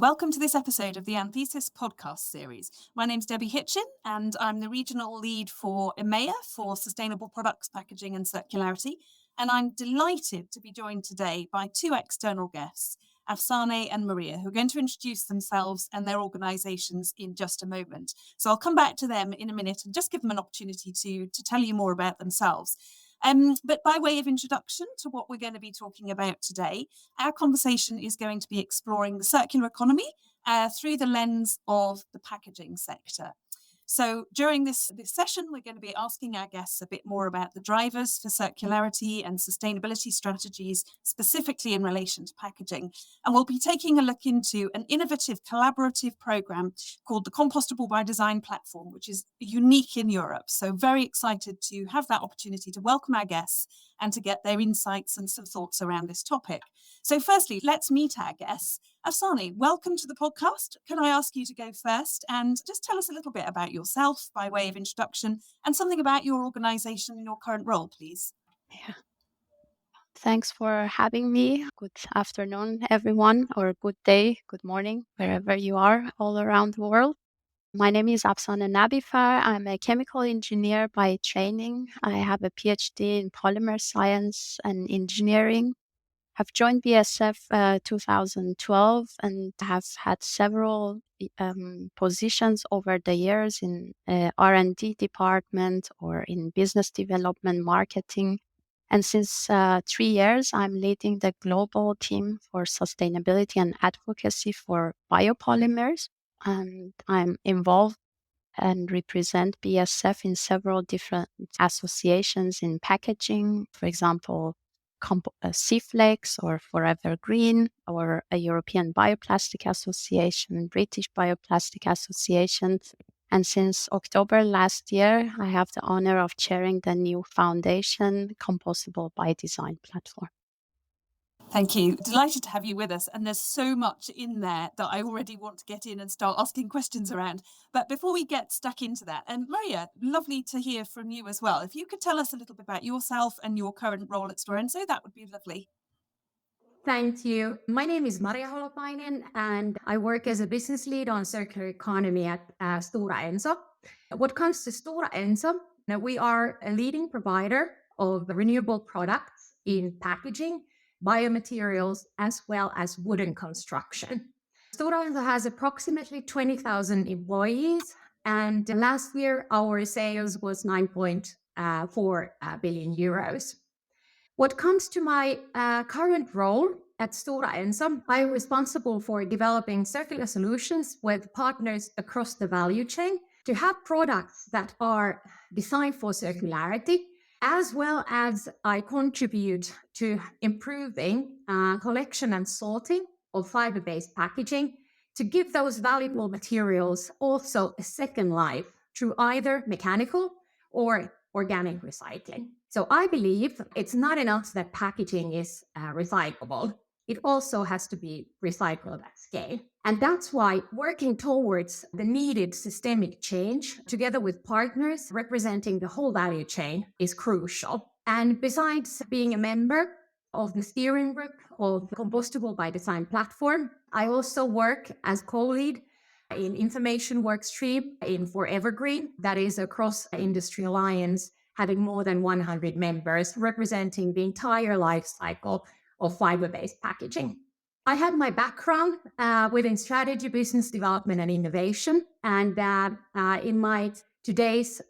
welcome to this episode of the Anthesis podcast series. My name's Debbie Hitchen, and I'm the regional lead for EMEA for Sustainable Products, Packaging and Circularity. And I'm delighted to be joined today by two external guests, Afsaneh and Maria, who are going to introduce themselves and their organisations in just a moment. So I'll come back to them in a minute and just give them an opportunity to tell you more about themselves. But by way of introduction to what we're going to be talking about today, our conversation is going to be exploring the circular economy through the lens of the packaging sector. So during this session, we're going to be asking our guests a bit more about the drivers for circularity and sustainability strategies, specifically in relation to packaging. And we'll be taking a look into an innovative collaborative program called the Compostable by Design platform, which is unique in Europe. So very excited to have that opportunity to welcome our guests and to get their insights and some thoughts around this topic. So firstly, let's meet our guests. Afsaneh, welcome to the podcast. Can I ask you to go first and just tell us a little bit about yourself by way of introduction and something about your organisation and your current role, please? Yeah. Thanks for having me. Good afternoon, everyone, or good day, good morning, wherever you are all around the world. My name is Afsaneh Nabifar. I'm a chemical engineer by training. I have a PhD in polymer science and engineering. I've joined BASF 2012 and have had several positions over the years in R&D department or in business development, marketing. And since 3 years, I'm leading the global team for sustainability and advocacy for biopolymers. And I'm involved and represent BASF in several different associations in packaging, for example, CFlex or Forever Green, or a European Bioplastic Association, British Bioplastic Association. And since October last year, I have the honor of chairing the new foundation, Compostable by Design platform. Thank you. Delighted to have you with us. And there's so much in there that I already want to get in and start asking questions around. But before we get stuck into that, and Maria, lovely to hear from you as well. If you could tell us a little bit about yourself and your current role at Stora Enso, that would be lovely. Thank you. My name is Maria Holopainen, and I work as a business lead on circular economy at Stora Enso. What comes to Stora Enso, we are a leading provider of renewable products in packaging, biomaterials, as well as wooden construction. Stora Enso has approximately 20,000 employees, and last year our sales was 9.4 billion euros. What comes to my current role at Stora Enso, I'm responsible for developing circular solutions with partners across the value chain to have products that are designed for circularity, as well as I contribute to improving collection and sorting of fiber-based packaging to give those valuable materials also a second life through either mechanical or organic recycling. So I believe it's not enough that packaging is recyclable. It also has to be recycled at scale. And that's why working towards the needed systemic change together with partners representing the whole value chain is crucial. And besides being a member of the steering group of the Compostable by Design platform, I also work as co-lead in information workstream in Forever Green, that is a cross-industry alliance having more than 100 members representing the entire life cycle of fiber-based packaging. I had my background within strategy, business development, and innovation. And in my today's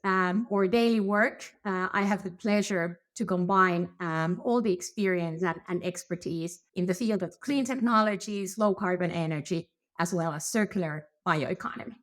or daily work, I have the pleasure to combine all the experience and expertise in the field of clean technologies, low carbon energy, as well as circular bioeconomy.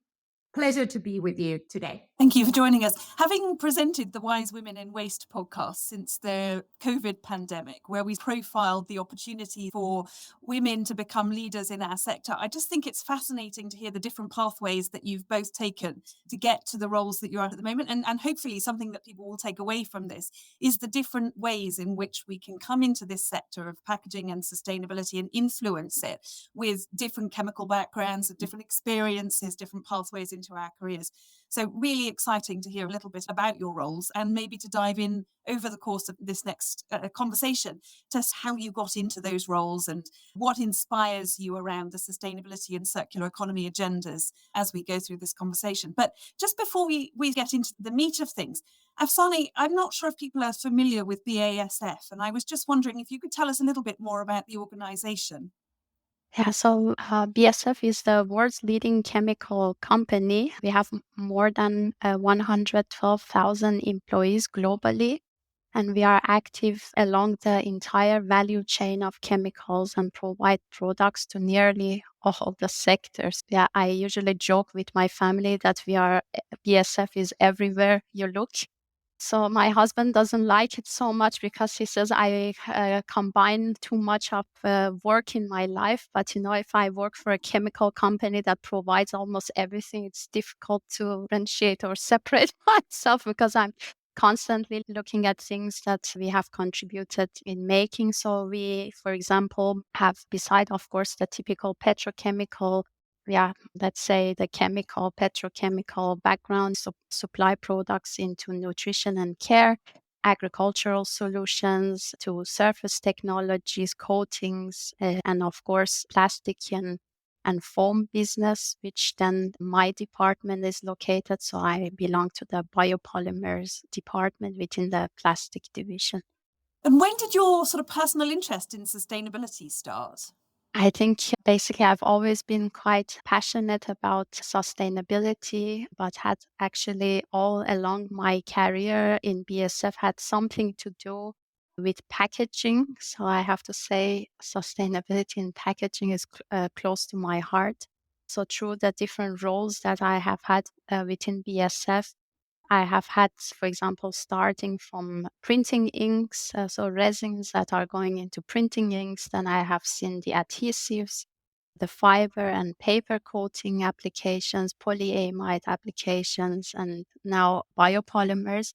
Pleasure to be with you today. Thank you for joining us. Having presented the Wise Women in Waste podcast since the COVID pandemic, where we profiled the opportunity for women to become leaders in our sector, I just think it's fascinating to hear the different pathways that you've both taken to get to the roles that you're at the moment. And hopefully something that people will take away from this is the different ways in which we can come into this sector of packaging and sustainability and influence it with different chemical backgrounds, different experiences, different pathways into our careers. So really exciting to hear a little bit about your roles and maybe to dive in over the course of this next conversation, just how you got into those roles and what inspires you around the sustainability and circular economy agendas as we go through this conversation. But just before we get into the meat of things, Afsaneh, I'm not sure if people are familiar with BASF, and I was just wondering if you could tell us a little bit more about the organisation. Yeah, so BASF is the world's leading chemical company. We have more than 112,000 employees globally, and we are active along the entire value chain of chemicals and provide products to nearly all the sectors. Yeah, I usually joke with my family that BASF is everywhere you look. So my husband doesn't like it so much because he says I combine too much of work in my life. But if I work for a chemical company that provides almost everything, it's difficult to differentiate or separate myself because I'm constantly looking at things that we have contributed in making. So we, for example, have, beside of course the typical petrochemical, let's say the petrochemical background, so supply products into nutrition and care, agricultural solutions to surface technologies, coatings, and of course plastic and foam business, which then my department is located. So I belong to the Biopolymers department within the plastic division. And when did your sort of personal interest in sustainability start? I think basically I've always been quite passionate about sustainability, but had actually all along my career in BASF had something to do with packaging. So I have to say sustainability in packaging is close to my heart. So through the different roles that I have had within BASF, I have had, for example, starting from printing inks, so resins that are going into printing inks. Then I have seen the adhesives, the fiber and paper coating applications, polyamide applications, and now biopolymers.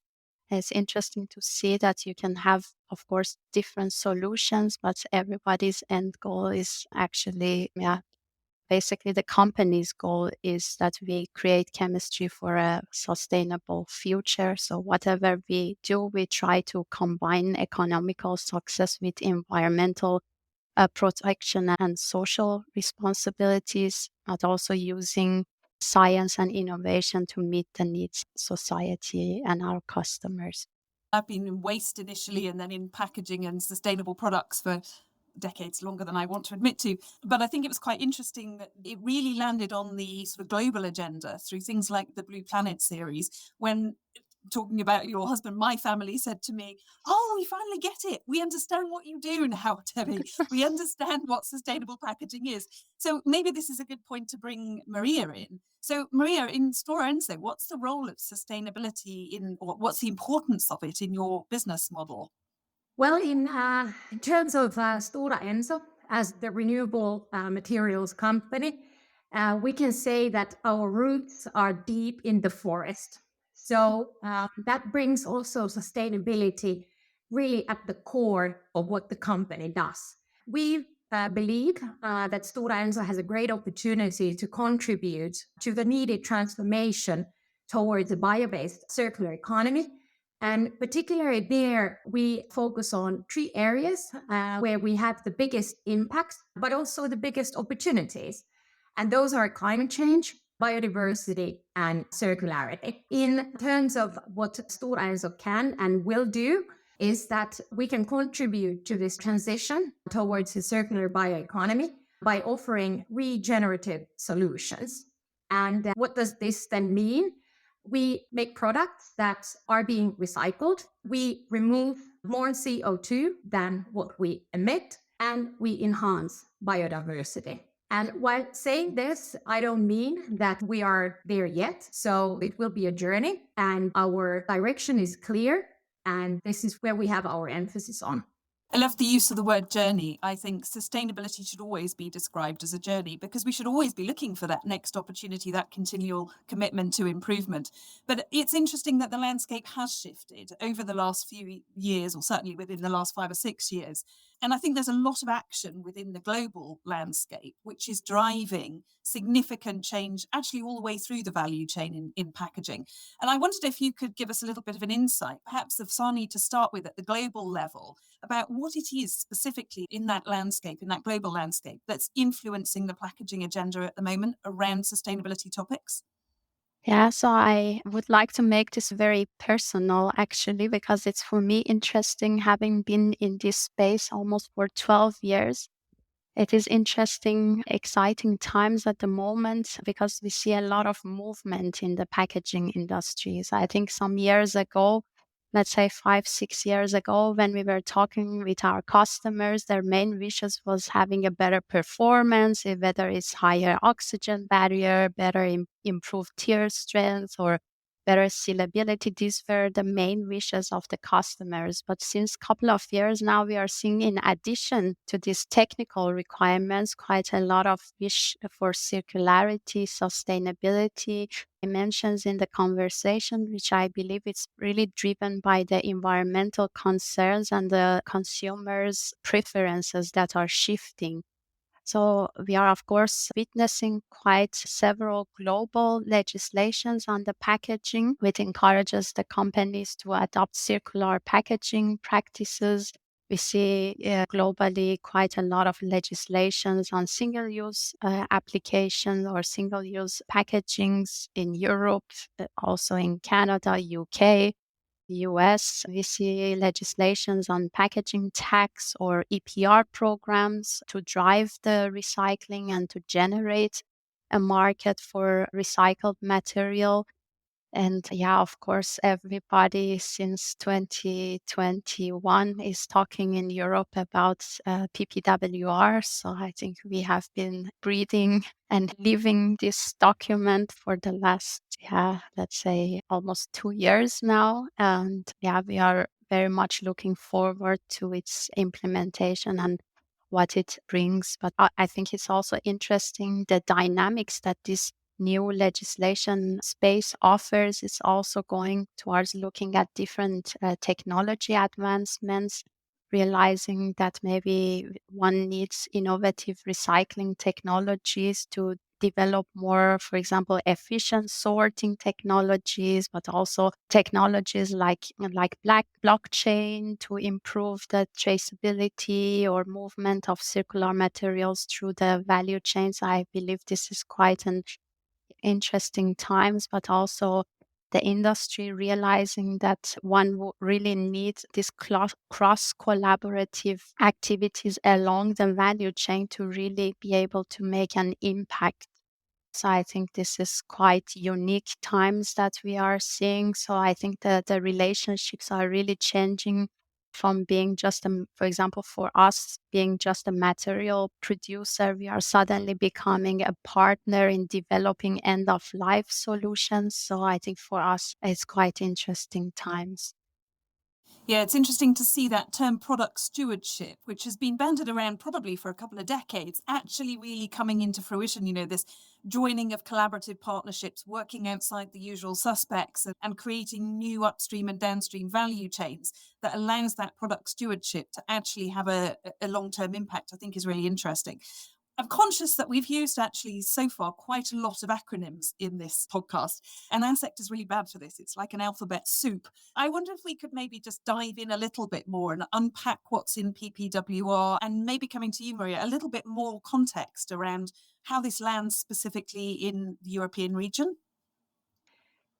It's interesting to see that you can have, of course, different solutions, but everybody's end goal is actually, basically, the company's goal is that we create chemistry for a sustainable future. So whatever we do, we try to combine economical success with environmental protection and social responsibilities, but also using science and innovation to meet the needs of society and our customers. I've been in waste initially and then in packaging and sustainable products for decades longer than I want to admit to. But I think it was quite interesting that it really landed on the sort of global agenda through things like the Blue Planet series, when talking about your husband, my family said to me, "Oh, we finally get it. We understand what you do now, Debbie. We understand what sustainable packaging is." So maybe this is a good point to bring Maria in. So Maria, in Stora Enso, what's the role of sustainability or what's the importance of it in your business model? Well, in terms of Stora Enso, as the renewable materials company, we can say that our roots are deep in the forest. So that brings also sustainability really at the core of what the company does. We believe that Stora Enso has a great opportunity to contribute to the needed transformation towards a bio-based circular economy. And particularly there, we focus on three areas where we have the biggest impacts, but also the biggest opportunities. And those are climate change, biodiversity, and circularity. In terms of what Stora Enso can and will do, is that we can contribute to this transition towards a circular bioeconomy by offering regenerative solutions. And what does this then mean? We make products that are being recycled. We remove more CO2 than what we emit, and we enhance biodiversity. And while saying this, I don't mean that we are there yet. So it will be a journey, and our direction is clear. And this is where we have our emphasis on. I love the use of the word journey. I think sustainability should always be described as a journey because we should always be looking for that next opportunity, that continual commitment to improvement. But it's interesting that the landscape has shifted over the last few years, or certainly within the last 5 or 6 years. And I think there's a lot of action within the global landscape, which is driving significant change actually all the way through the value chain in packaging. And I wondered if you could give us a little bit of an insight, perhaps Afsaneh to start with at the global level, about what it is specifically in that landscape, in that global landscape, that's influencing the packaging agenda at the moment around sustainability topics. Yeah, so I would like to make this very personal actually, because it's for me interesting having been in this space almost for 12 years. It is interesting, exciting times at the moment because we see a lot of movement in the packaging industry. So I think some years ago, let's say 5, 6 years ago, when we were talking with our customers, their main wishes was having a better performance, whether it's higher oxygen barrier, better improved tear strength, or better sealability. These were the main wishes of the customers. But since a couple of years now, we are seeing, in addition to these technical requirements, quite a lot of wish for circularity, sustainability dimensions in the conversation, which I believe is really driven by the environmental concerns and the consumers' preferences that are shifting. So we are, of course, witnessing quite several global legislations on the packaging, which encourages the companies to adopt circular packaging practices. We see globally quite a lot of legislations on single-use applications or single-use packagings in Europe, also in Canada, UK. US, we see legislations on packaging tax or EPR programs to drive the recycling and to generate a market for recycled material. And yeah, of course, everybody since 2021 is talking in Europe about PPWR. So I think we have been breathing and living this document for the last, let's say almost 2 years now. And yeah, we are very much looking forward to its implementation and what it brings. But I think it's also interesting the dynamics that this new legislation space offers. Is also going towards looking at different technology advancements, realizing that maybe one needs innovative recycling technologies to develop more, for example, efficient sorting technologies, but also technologies like blockchain to improve the traceability or movement of circular materials through the value chains. I believe this is quite an interesting times, but also the industry realizing that one really needs this cross collaborative activities along the value chain to really be able to make an impact. So I think this is quite unique times that we are seeing. So I think that the relationships are really changing from being just, for example, for us being just a material producer, we are suddenly becoming a partner in developing end of life solutions. So I think for us, it's quite interesting times. Yeah, it's interesting to see that term product stewardship, which has been bandied around probably for a couple of decades, actually really coming into fruition. This joining of collaborative partnerships, working outside the usual suspects and creating new upstream and downstream value chains that allows that product stewardship to actually have a long-term impact, I think is really interesting. I'm conscious that we've used actually so far quite a lot of acronyms in this podcast, and our sector's really bad for this. It's like an alphabet soup. I wonder if we could maybe just dive in a little bit more and unpack what's in PPWR, and maybe coming to you, Maria, a little bit more context around how this lands specifically in the European region.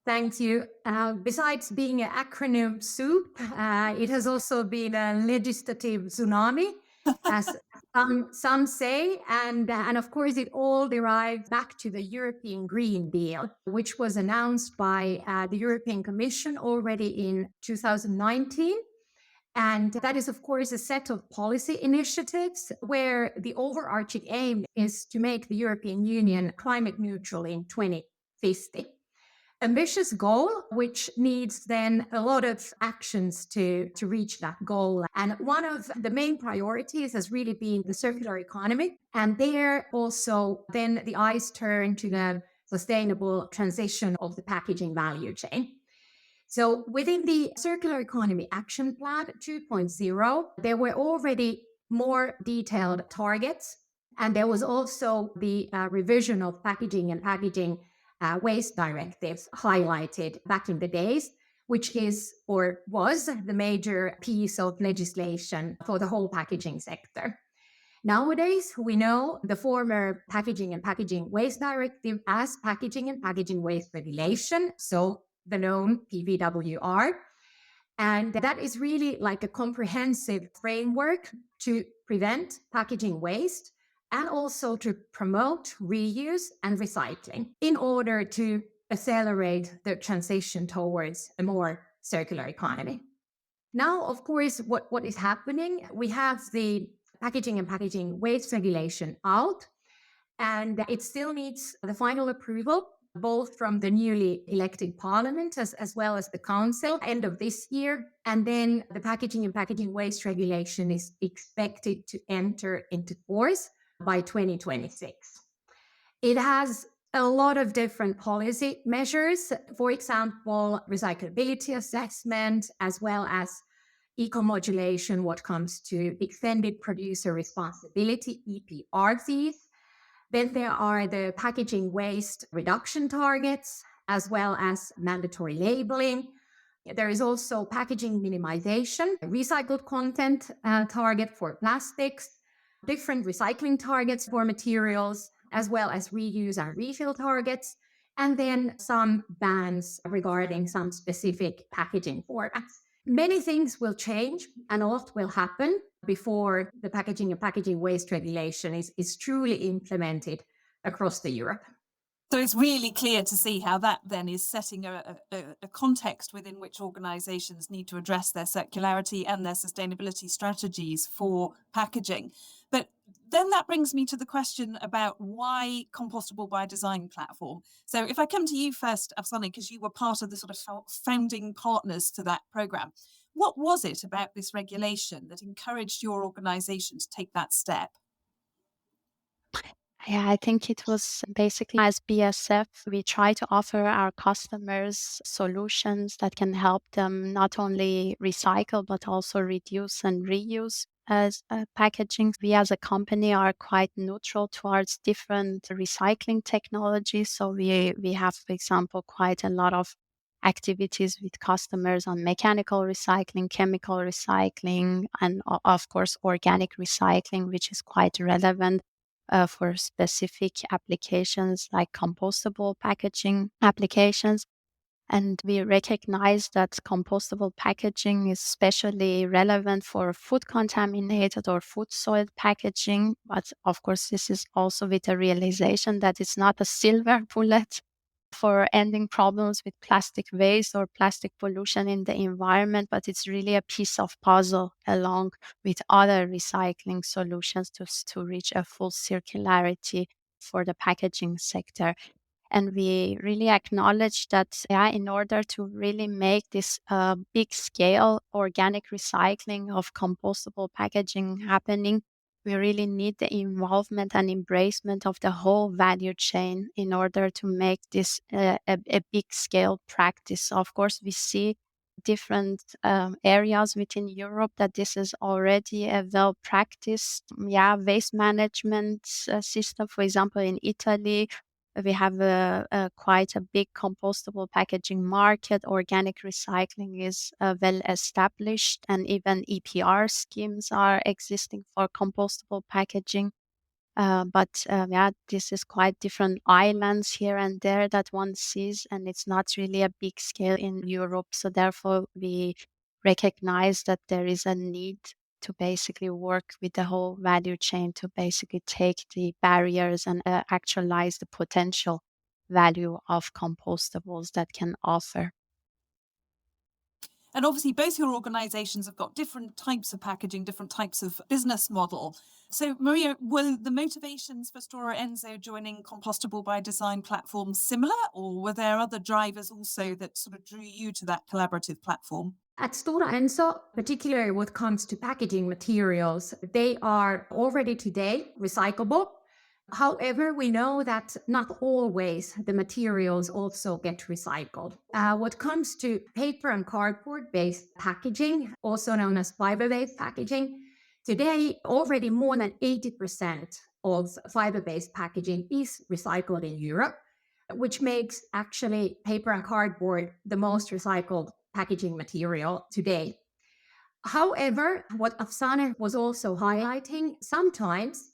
Thank you. Besides being an acronym soup, it has also been a legislative tsunami, as some say. And of course, it all derives back to the European Green Deal, which was announced by the European Commission already in 2019. And that is, of course, a set of policy initiatives where the overarching aim is to make the European Union climate neutral in 2050. Ambitious goal, which needs then a lot of actions to reach that goal. And one of the main priorities has really been the circular economy. And there also then the eyes turn to the sustainable transition of the packaging value chain. So within the Circular Economy Action Plan 2.0, there were already more detailed targets. And there was also the revision of packaging and packaging waste directives highlighted back in the days, which is or was the major piece of legislation for the whole packaging sector. Nowadays, we know the former Packaging and Packaging Waste Directive as Packaging and Packaging Waste Regulation, so the known PPWR. And that is really like a comprehensive framework to prevent packaging waste and also to promote reuse and recycling in order to accelerate the transition towards a more circular economy. Now, of course, what is happening? We have the Packaging and Packaging Waste Regulation out, and it still needs the final approval, both from the newly elected parliament as well as the council end of this year. And then the Packaging and Packaging Waste Regulation is expected to enter into force by 2026. It has a lot of different policy measures, for example, recyclability assessment, as well as eco-modulation, what comes to extended producer responsibility, EPR fees. Then there are the packaging waste reduction targets, as well as mandatory labeling. There is also packaging minimization, recycled content target for plastics, different recycling targets for materials, as well as reuse and refill targets, and then some bans regarding some specific packaging formats. Many things will change and a lot will happen before the Packaging and Packaging Waste Regulation is truly implemented across the Europe. So it's really clear to see how that then is setting a context within which organisations need to address their circularity and their sustainability strategies for packaging. But then that brings me to the question about why Compostable by Design platform. So if I come to you first, Afsaneh, because you were part of the sort of founding partners to that programme, what was it about this regulation that encouraged your organisation to take that step? Yeah, I think it was basically as BASF, we try to offer our customers solutions that can help them not only recycle, but also reduce and reuse as packaging. We as a company are quite neutral towards different recycling technologies. So we have, for example, quite a lot of activities with customers on mechanical recycling, chemical recycling, and of course, organic recycling, which is quite relevant for specific applications like compostable packaging applications. And we recognize that compostable packaging is especially relevant for food contaminated or food soiled packaging. But of course, this is also with a realization that it's not a silver bullet for ending problems with plastic waste or plastic pollution in the environment, but it's really a piece of puzzle along with other recycling solutions to reach a full circularity for the packaging sector. And we really acknowledge that, in order to really make this big scale organic recycling of compostable packaging happening, we really need the involvement and embracement of the whole value chain in order to make this a big scale practice. Of course, we see different areas within Europe that this is already a well practiced waste management system. For example, in Italy, we have quite a big compostable packaging market. Organic recycling is well established, and even EPR schemes are existing for compostable packaging. But this is quite different islands here and there that one sees, and it's not really a big scale in Europe. So therefore, we recognize that there is a need to basically work with the whole value chain to basically take the barriers and actualize the potential value of compostables that can offer. And obviously, both your organisations have got different types of packaging, different types of business model. So, Maria, were the motivations for Stora Enso joining Compostable by Design platform similar, or were there other drivers also that sort of drew you to that collaborative platform? At Stora Enso, particularly when it comes to packaging materials, they are already today recyclable. However, we know that not always the materials also get recycled. What comes to paper and cardboard based packaging, also known as fiber based packaging, Today, already more than 80% of fiber-based packaging is recycled in Europe, which makes actually paper and cardboard the most recycled packaging material today. However, what Afsaneh was also highlighting, sometimes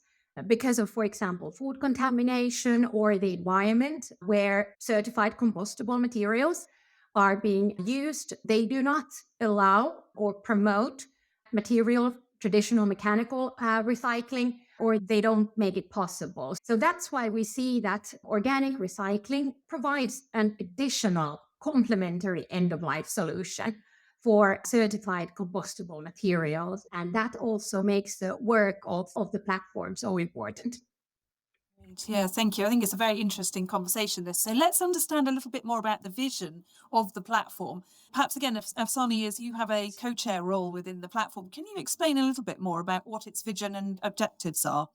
because of, for example, food contamination or the environment where certified compostable materials are being used, they do not allow or promote material traditional mechanical recycling, or they don't make it possible. So that's why we see that organic recycling provides an additional complementary end-of-life solution for certified compostable materials. And that also makes the work of the platform so important. Yeah, thank you. I think it's a very interesting conversation, this. So let's understand a little bit more about the vision of the platform. Perhaps again, Afsaneh, as you have a co-chair role within the platform, can you explain a little bit more about what its vision and objectives are?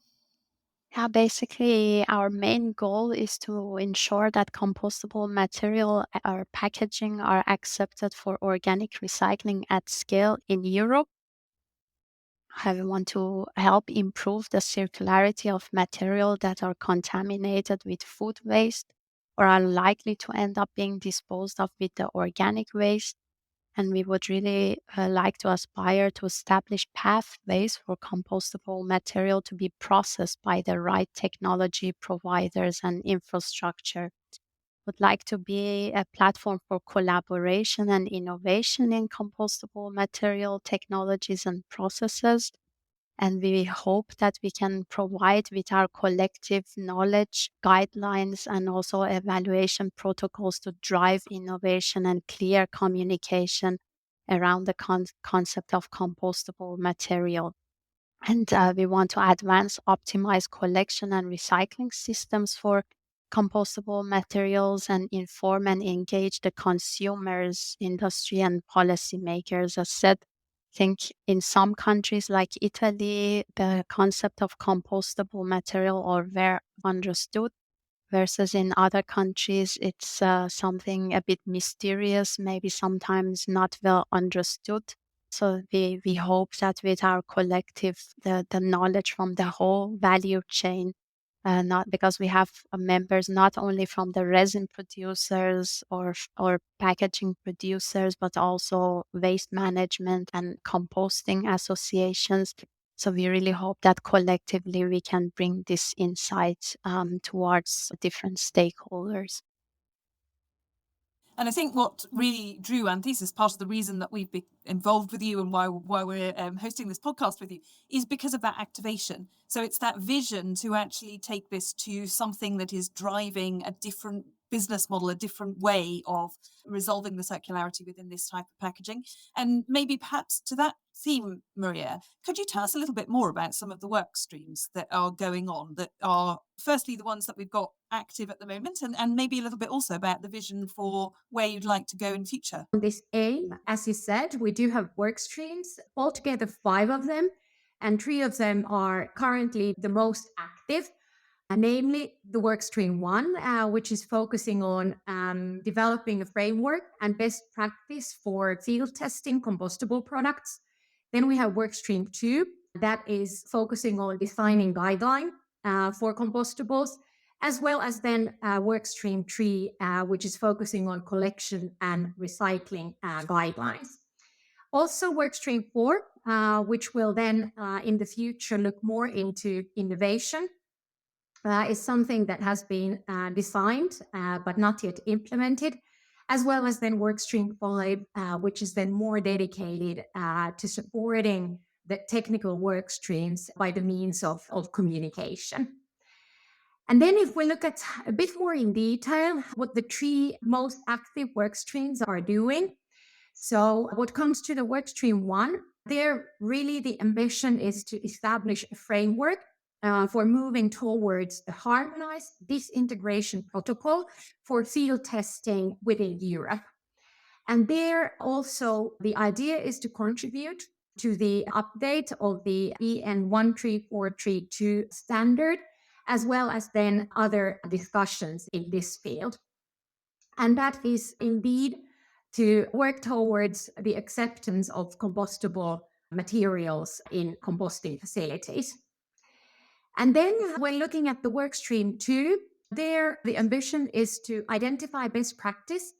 Yeah, basically, our main goal is to ensure that compostable material or packaging are accepted for organic recycling at scale in Europe. I want to help improve the circularity of material that are contaminated with food waste or are likely to end up being disposed of with the organic waste. And we would really like to aspire to establish pathways for compostable material to be processed by the right technology providers and infrastructure. Would like to be a platform for collaboration and innovation in compostable material technologies and processes. And we hope that we can provide with our collective knowledge, guidelines, and also evaluation protocols to drive innovation and clear communication around the concept of compostable material. And we want to advance, optimize collection and recycling systems for compostable materials and inform and engage the consumers, industry, and policymakers. As said, I think in some countries like Italy, the concept of compostable material are very understood, versus in other countries, it's something a bit mysterious, maybe sometimes not well understood. So we hope that with our collective, the knowledge from the whole value chain, not because we have members not only from the resin producers or packaging producers, but also waste management and composting associations. So we really hope that collectively we can bring this insight towards different stakeholders. And I think what really drew Anthesis, part of the reason that we've been involved with you and why we're hosting this podcast with you, is because of that activation. So it's that vision to actually take this to something that is driving a different business model, a different way of resolving the circularity within this type of packaging. And maybe perhaps to that theme, Maria, could you tell us a little bit more about some of the work streams that are going on, that are firstly the ones that we've got active at the moment, and maybe a little bit also about the vision for where you'd like to go in future? On this aim, as you said, we do have work streams, altogether 5 of them, and 3 of them are currently the most active. Namely the workstream 1, which is focusing on developing a framework and best practice for field testing compostable products. Then we have workstream 2, that is focusing on designing guideline for compostables, as well as then workstream 3, which is focusing on collection and recycling guidelines. Also, workstream 4, which will then in the future look more into innovation, is something that has been designed but not yet implemented, as well as then workstream 5, which is then more dedicated to supporting the technical work streams by the means of communication. And then if we look at a bit more in detail what the 3 most active work streams are doing. So what comes to the workstream 1, there really the ambition is to establish a framework for moving towards a harmonized disintegration protocol for field testing within Europe. And there also the idea is to contribute to the update of the EN 13432 standard, as well as then other discussions in this field. And that is indeed to work towards the acceptance of compostable materials in composting facilities. And then when looking at the work stream 2, there the ambition is to identify best practice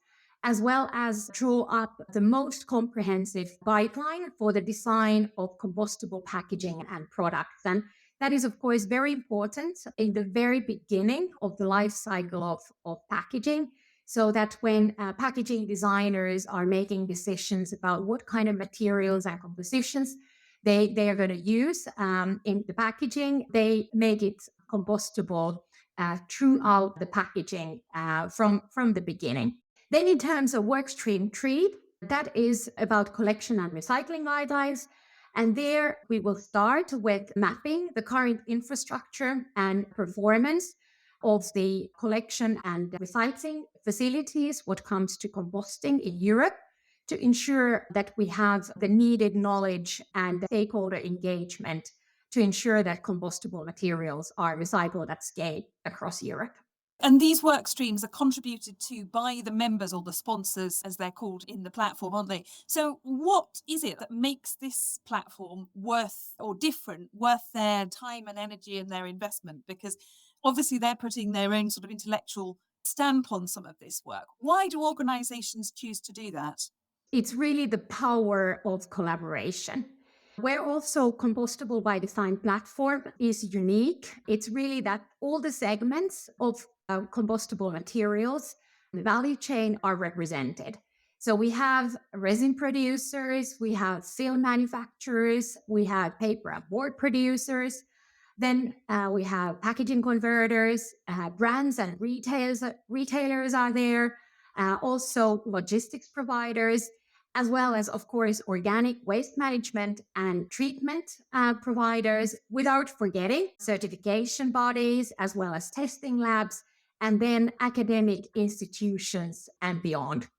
as well as draw up the most comprehensive guideline for the design of compostable packaging and products. And that is, of course, very important in the very beginning of the life cycle of packaging, so that when packaging designers are making decisions about what kind of materials and compositions they are going to use in the packaging, they make it compostable throughout the packaging from the beginning. Then in terms of work stream 3, that is about collection and recycling guidelines. And there we will start with mapping the current infrastructure and performance of the collection and recycling facilities when it comes to composting in Europe, to ensure that we have the needed knowledge and stakeholder engagement to ensure that compostable materials are recycled at scale across Europe. And these work streams are contributed to by the members or the sponsors, as they're called in the platform, aren't they? So what is it that makes this platform worth their time and energy and their investment? Because obviously they're putting their own sort of intellectual stamp on some of this work. Why do organizations choose to do that? It's really the power of collaboration. Where also Compostable by Design platform is unique, it's really that all the segments of compostable materials, the value chain, are represented. So we have resin producers, we have film manufacturers, we have paper and board producers, then we have packaging converters, brands and retailers are there, also logistics providers, as well as, of course, organic waste management and treatment providers, without forgetting certification bodies, as well as testing labs, and then academic institutions and beyond.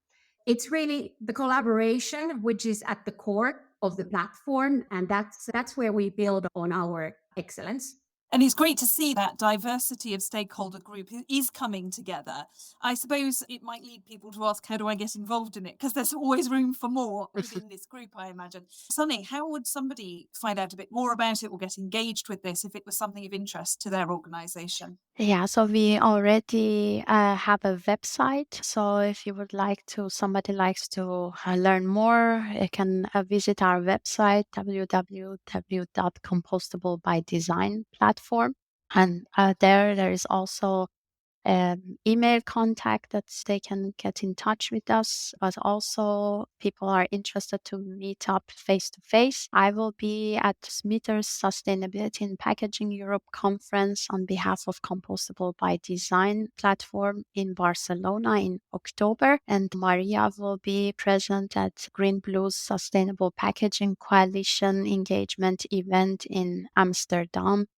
It's really the collaboration which is at the core of the platform, and that's where we build on our excellence. And it's great to see that diversity of stakeholder group is coming together. I suppose it might lead people to ask, how do I get involved in it? Because there's always room for more within this group, I imagine. Sunny, how would somebody find out a bit more about it or get engaged with this if it was something of interest to their organization? Yeah, so we already have a website. So if you would like to, somebody likes to learn more, you can visit our website, www.compostable-by-design platform. And there is also email contact that they can get in touch with us, but also people are interested to meet up face to face. I will be at Smithers Sustainability in Packaging Europe conference on behalf of Compostable by Design platform in Barcelona in October, and Maria will be present at Green Blue's Sustainable Packaging Coalition engagement event in Amsterdam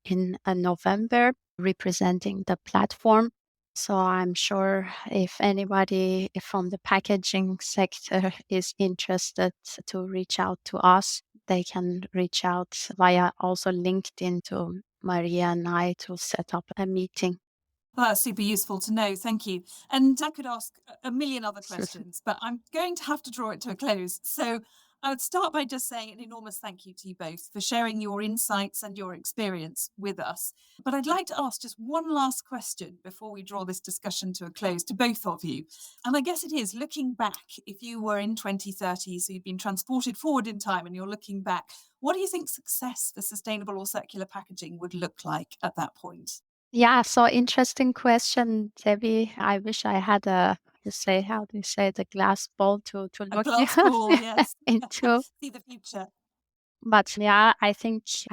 in November, representing the platform. So I'm sure if anybody from the packaging sector is interested to reach out to us, they can reach out via also LinkedIn to Maria and I to set up a meeting. Well, that's super useful to know. Thank you. And I could ask a million other questions, but I'm going to have to draw it to a close. So I would start by just saying an enormous thank you to you both for sharing your insights and your experience with us. But I'd like to ask just one last question before we draw this discussion to a close to both of you. And I guess it is, looking back, if you were in 2030, so you've been transported forward in time and you're looking back, what do you think success for sustainable or circular packaging would look like at that point? Yeah, so interesting question, Debbie. I wish I had how do you say, the glass ball to A look glass ball, yes. into. See the future. But yeah, I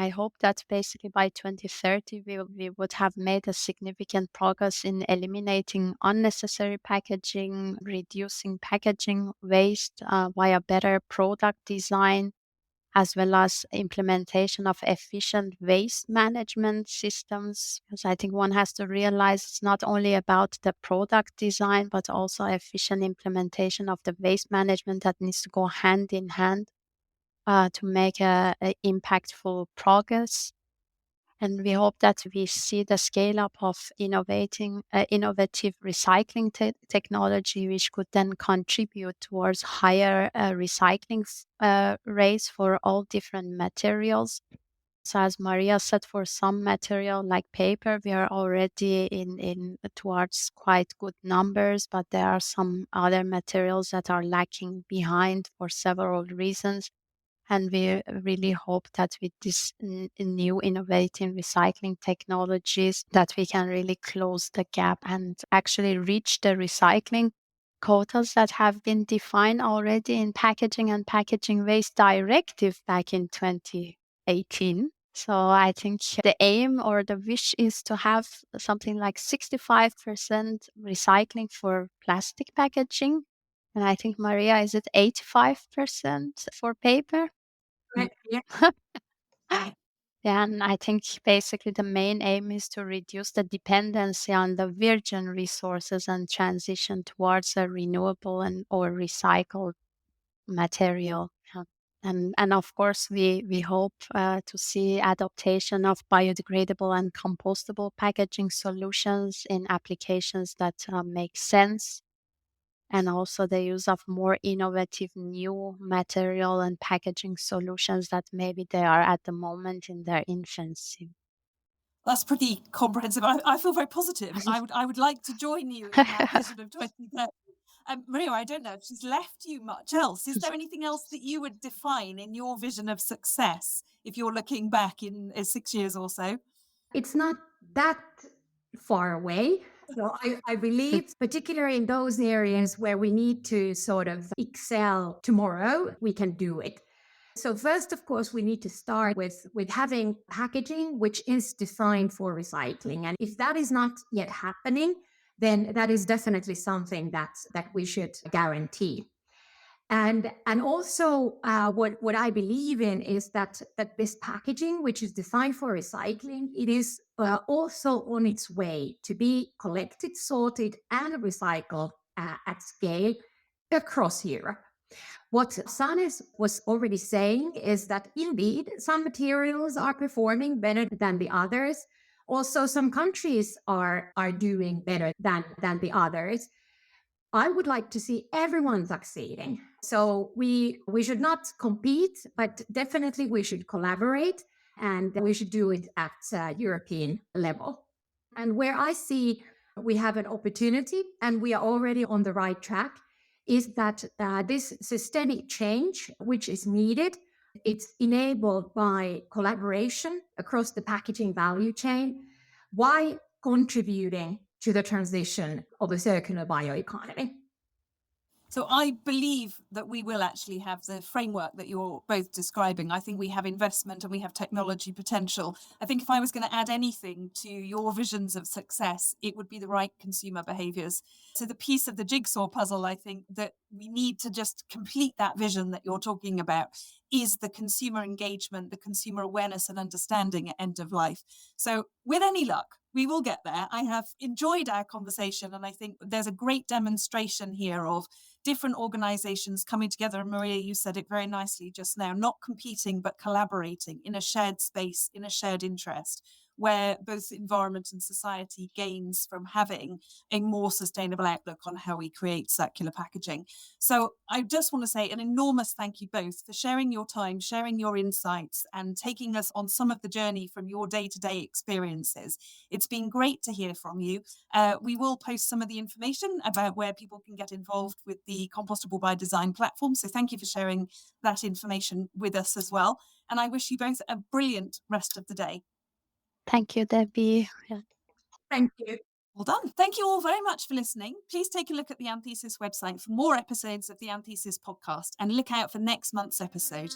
hope that basically by 2030, we would have made a significant progress in eliminating unnecessary packaging, reducing packaging waste via better product design, as well as implementation of efficient waste management systems. Because I think one has to realize it's not only about the product design, but also efficient implementation of the waste management that needs to go hand in hand to make a impactful progress. And we hope that we see the scale up of innovative recycling technology, which could then contribute towards higher recycling rates for all different materials. So as Maria said, for some material like paper, we are already in towards quite good numbers, but there are some other materials that are lacking behind for several reasons. And we really hope that with this new innovative recycling technologies that we can really close the gap and actually reach the recycling quotas that have been defined already in Packaging and Packaging Waste Directive back in 2018. So I think the aim or the wish is to have something like 65% recycling for plastic packaging. And I think, Maria, is it 85% for paper? Right, yeah. Yeah, and I think basically the main aim is to reduce the dependency on the virgin resources and transition towards a renewable and or recycled material. Yeah. And of course, we hope to see adaptation of biodegradable and compostable packaging solutions in applications that make sense, and also the use of more innovative new material and packaging solutions that maybe they are at the moment in their infancy. That's pretty comprehensive. I feel very positive. I would like to join you in that vision of 2030. Maria, I don't know if she's left you much else. Is there anything else that you would define in your vision of success if you're looking back in 6 years or so? It's not that far away. So I believe, particularly in those areas where we need to sort of excel tomorrow, we can do it. So first, of course, we need to start with having packaging which is designed for recycling. And if that is not yet happening, then that is definitely something that we should guarantee. And also what I believe in is that this packaging, which is designed for recycling, it is also on its way to be collected, sorted, and recycled at scale across Europe. What Afsaneh was already saying is that indeed some materials are performing better than the others. Also, some countries are doing better than the others. I would like to see everyone succeeding. So we should not compete, but definitely we should collaborate, and we should do it at European level. And where I see we have an opportunity, and we are already on the right track, is that this systemic change, which is needed, it's enabled by collaboration across the packaging value chain. Why contributing to the transition of a circular bioeconomy? So I believe that we will actually have the framework that you're both describing. I think we have investment and we have technology potential. I think if I was going to add anything to your visions of success, it would be the right consumer behaviors. So the piece of the jigsaw puzzle, I think, that we need to just complete that vision that you're talking about is the consumer engagement, the consumer awareness and understanding at end of life. So with any luck, we will get there. I have enjoyed our conversation, and I think there's a great demonstration here of different organizations coming together. And Maria, you said it very nicely just now, not competing, but collaborating in a shared space, in a shared interest, where both environment and society gains from having a more sustainable outlook on how we create circular packaging. So I just want to say an enormous thank you both for sharing your time, sharing your insights, and taking us on some of the journey from your day-to-day experiences. It's been great to hear from you. We will post some of the information about where people can get involved with the Compostable by Design platform. So thank you for sharing that information with us as well. And I wish you both a brilliant rest of the day. Thank you, Debbie. Yeah. Thank you. Well done. Thank you all very much for listening. Please take a look at the Anthesis website for more episodes of the Anthesis podcast and look out for next month's episode.